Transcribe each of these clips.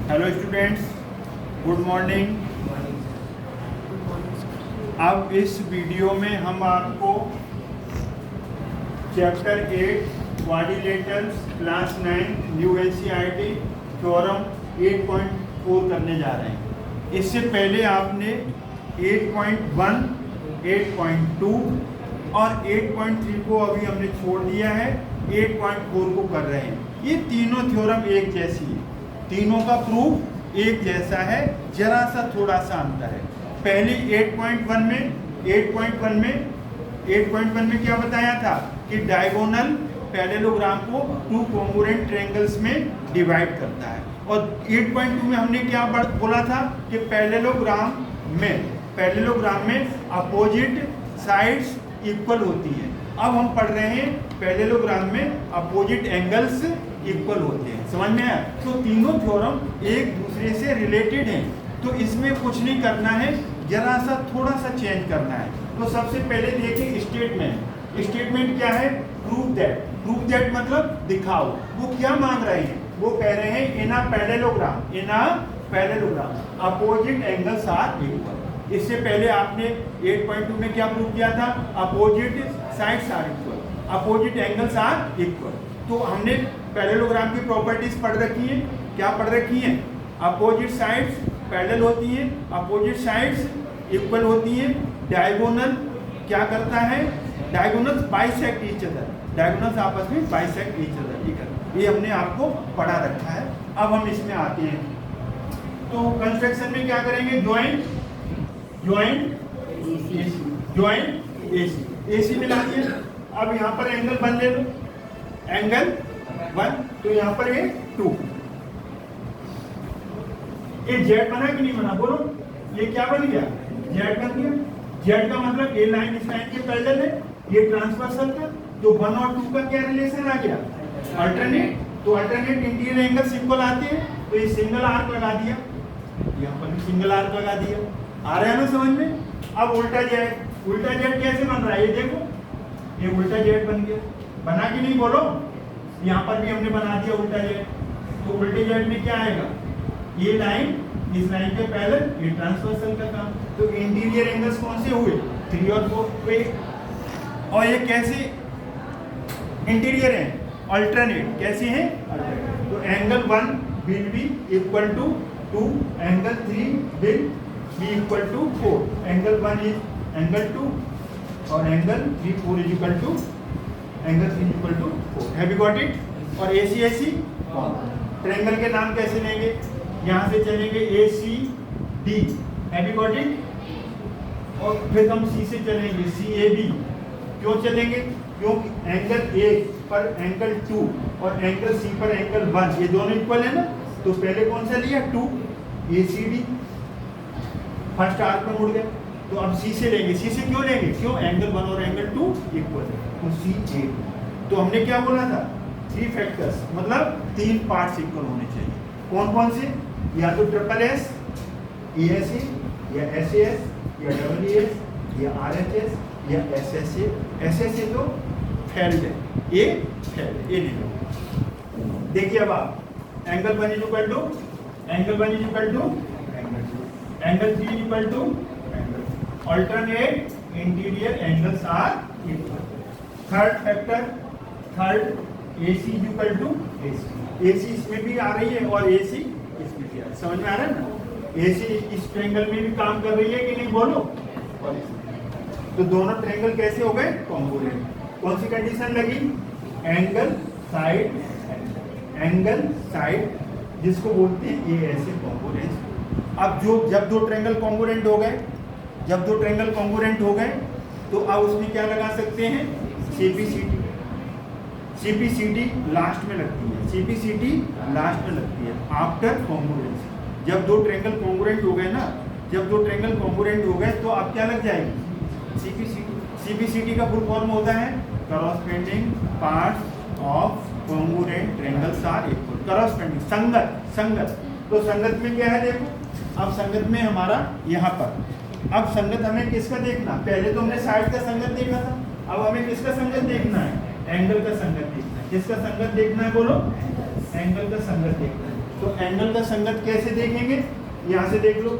Hello students, good morning. अब इस video में हम आपको chapter 8 quadrilaterals class 9 new NCERT theorem 8.4 करने जा रहे हैं। इससे पहले आपने 8.1, 8.2 और 8.3 को अभी हमने छोड़ दिया है, 8.4 को कर रहे हैं। ये तीनों थ्योरम एक जैसी है, तीनों का प्रूफ एक जैसा है, जरा सा थोड़ा सा अंतर है। पहले 8.1 में क्या बताया था कि डायगोनल पैरेललोग्राम को टू कॉन्ग्रुएंट ट्रायंगल्स में डिवाइड करता है, और 8.2 में हमने क्या बोला था कि पैरेललोग्राम में अपोजिट साइड्स इक्वल होती है। अब हम पढ़ रहे हैं पैरेललोग्राम में अपोजिट एंगल्स इक्वल होते हैं। समझ में आया? तो तीनों थ्योरम एक दूसरे से रिलेटेड हैं, तो इसमें कुछ नहीं करना है, जरा सा थोड़ा सा चेंज करना है। तो सबसे पहले देखिए स्टेटमेंट क्या है? प्रूव दैट मतलब दिखाओ। वो क्या मांग रहे हैं? वो कह रहे हैं in a parallelogram opposite angles are equal. इससे पहले आपने 8.2 में क्या प्रूव किया था? Opposite sides are equal, opposite angles are equal. तो हमने पैरेललोग्राम की प्रॉपर्टीज पढ़ रखी है। क्या पढ़ रखी है? अपोजिट साइड्स पैरेलल होती है, अपोजिट साइड्स इक्वल होती है। डायगोनल क्या करता है? Diagonals bisect each other, diagonals आपस में बाइसेक्ट ईच अदर। ठीक है, ये हमने आपको पढ़ा रखा है। अब हम इसमें आते हैं, तो कंस्ट्रक्शन में क्या करेंगे? ज्वाइंट एसी मिला दिया। अब यहाँ पर एंगल 1 ले लो, एंगल 1, तो यहाँ पर ये 2। ये जेड बना कि नहीं बना? बोलो, ये क्या बन गया? जेड बन गया। जेड का मतलब ये लाइन इस लाइन के पैरेलल है, ये ट्रांसवर्सल था। तो 1 और 2 का क्या रिलेशन आ गया? अल्टरनेट। तो अल्टरनेट इंटीरियर एंगल्स इक्वल आते हैं, तो ये सिंगल आर्क लगा दिया, यहाँ पर भी सिंगल आर्क लगा दिया। आ रहा है ना समझ में? अब उल्टा जेड कैसे बन रहा है? ये देखो, ये उल्टा जेड बन गया। बना कि नहीं? बोलो, यहाँ पर भी हमने बना दिया उल्टा जेड। तो उल्टे जेड में क्या आएगा? ये लाइन इस लाइन के पैरेलल, ये ट्रांसवर्सल का काम। तो इंटीरियर एंगल्स कौन से हुए? 3 और 4। और ये कैसे इंटीरियर है? अल्टरनेट। कैसे हैं? अल्टरनेट। तो angle 1 will be equal to 2, angle 3 will be equal to 4। Angle 1 is angle 2 और angle 3 4 is equal to angle 3 equal to 4। Have you got it? और AC ट्रायंगल के नाम कैसे लेंगे? यहाँ से चलेंगे ACD। Have you got it? और फिर हम C से चलेंगे CAB। क्यों चलेंगे? क्योंकि एंगल A पर एंगल 2 और एंगल C पर एंगल 1, ये दोनों इक्वल है ना। तो पहले कौन सा लिया? 2 ACD, फर्स्ट आर्क में मुड़ गए। तो अब C से लेंगे। C से क्यों लेंगे? क्यों? एंगल 1 और एंगल 2 इक्वल है, तो CA। तो हमने क्या बोला था? 3 फैक्टर्स, मतलब 3 पार्ट्स इक्वल होने चाहिए। कौन कौन से? या तो SSS, ESA या SAS या EES या RHS या SSA। SSA तो फेल्ड है, ये फेल्ड है, ये नहीं लो। देखिए अब आप angle 1 is equal to angle 2, angle 3 is equal to alternate interior angles are equal. Third factor, AC is equal to AC इसमें भी आ रही है और AC इसमें भी आ रही है। समझ में आ रहा है ना? AC इस ट्रायंगल में भी काम कर रही है कि नहीं? बोलो। तो दोनों ट्रायंगल कैसे हो गए? कॉन्ग्रुएंट। कौन सी कंडीशन लगी? एंगल साइड जिसको बोलते हैं ये ऐसे कॉन्ग्रुएंस। अब जब दो ट्रायंगल कॉन्ग्रुएंट हो गए, तो अब उसमें क्या लगा सकते हैं? CPCD लास्ट में लगती है, आफ्टर कॉन्ग्रुएंस। जब दो ट्रायंगल कॉन्ग्रुएंट हो गए ना, तो अब क्या लग जाएगी? CPCD का फुल फॉर्म होता है corresponding parts of congruent triangles are equal. Corresponding, संगत। तो संगत में क्या है? देखो, अब संगत में हमारा यहाँ पर, अब संगत हमें किसका देखना? पहले तो हमने साइड का संगत देखा था, अब हमें किसका संगत देखना है? एंगल का संगत देखना है। किसका संगत देखना है? बोलो, एंगल का संगत देखना है। तो एंगल का संगत कैसे देखेंगे, यहां से देख लो,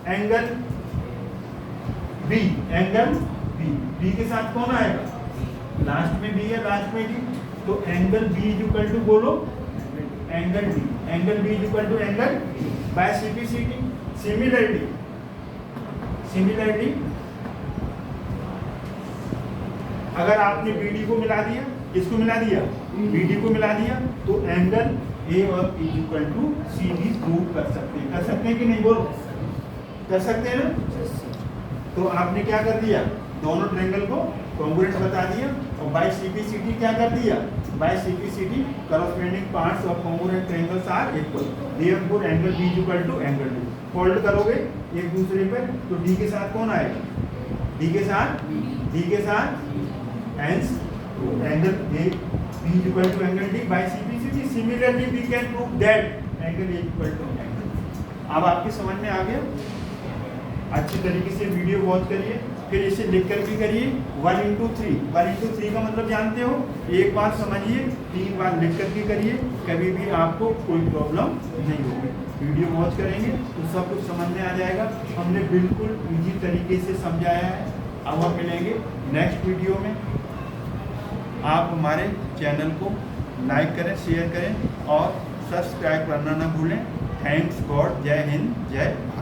angle B, angle B, B के साथ कौन आएगा, लास्ट में बी है, लास्ट में डी, तो angle B is equal to, बोलो angle D, angle B is equal to angle by CPCT. Similarly अगर आपने बीडी को मिला दिया, किसको मिला दिया, बीडी को मिला दिया, तो एंगल ए और बी इक्वल टू सी भी प्रूव कर सकते हैं कि नहीं, बोलो कर सकते हैं ना। तो आपने क्या कर दिया, दोनों ट्रायंगल को कॉन्ग्रुएंट बता दिया, और बाय सीपीसीटी क्या कर दिया, by CPCT corresponding parts of congruent triangles are equal, therefore angle B is equal to angle D. Fold करोगे एक दूसरे पर, तो डी के साथ कौन आएगा, डी के साथ hence angle A B is equal to angle D by CPCT. Similarly we can prove that angle A is equal to angle D. अब आपकी समझ में आ गया, अच्छी तरीके से वीडियो वॉच करिए, फिर इसे लिख कर भी करिए 1 into 3। 1 into 3 का मतलब जानते हो, एक बार समझिए 3 बार लिख कर भी करिए, कभी भी आपको कोई प्रॉब्लम नहीं होगी। वीडियो वॉच करेंगे तो सब कुछ समझ में आ जाएगा। हमने बिल्कुल इजी तरीके से समझाया है। अब हम मिलेंगे नेक्स्ट वीडियो में। आप हमारे चैनल को लाइक करें, शेयर करें और सब्सक्राइब करना ना भूलें। थैंक्स गॉड, जय हिंद, जय भारत।